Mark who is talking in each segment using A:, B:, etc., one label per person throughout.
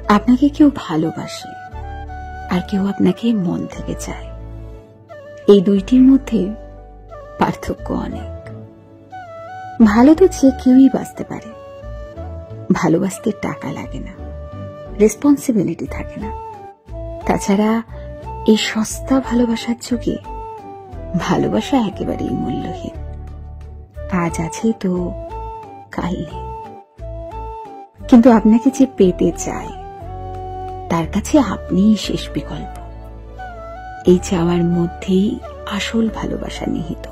A: আপনাকে কেউ ভালোবাসে আর কেউ আপনাকে মন থেকে চায়, এই দুইটির মধ্যে পার্থক্য অনেক। ভালো তো যে কেউই বাঁচতে পারে, ভালোবাসতে টাকা লাগে না, রেসপন্সিবিলিটি থাকে না। তাছাড়া এই সস্তা ভালোবাসার যুগে ভালোবাসা একেবারেই মূল্যহীন। আজ আছে তো কাল নেই। কিন্তু আপনাকে যে পেতে চায় তার কাছে আপনিই শেষ বিকল্প। এই চাওয়ার মধ্যেই আসল ভালোবাসা নিহিত।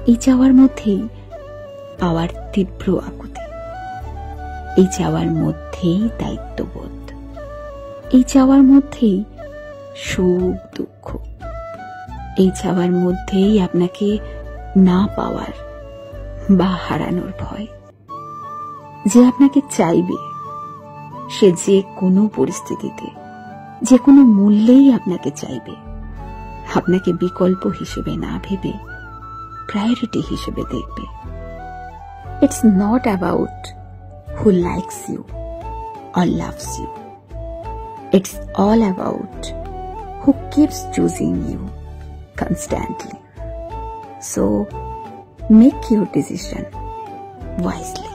A: এই চাওয়ার মধ্যেই পাওয়ার তীব্র আকুতি। এই চাওয়ার মধ্যেই দায়িত্ববোধ। এই চাওয়ার মধ্যেই সুখ দুঃখ। এই চাওয়ার মধ্যেই আপনাকে না পাওয়ার বা হারানোর ভয়। যে আপনাকে চাইবে সে যে কোনো পরিস্থিতিতে, যে কোনো মূল্যেই আপনাকে চাইবে। আপনাকে বিকল্প হিসেবে না ভেবে প্রায়োরিটি হিসেবে দেখবে। It's not about who likes you or loves you. It's all about who keeps choosing you constantly. So make your decision wisely.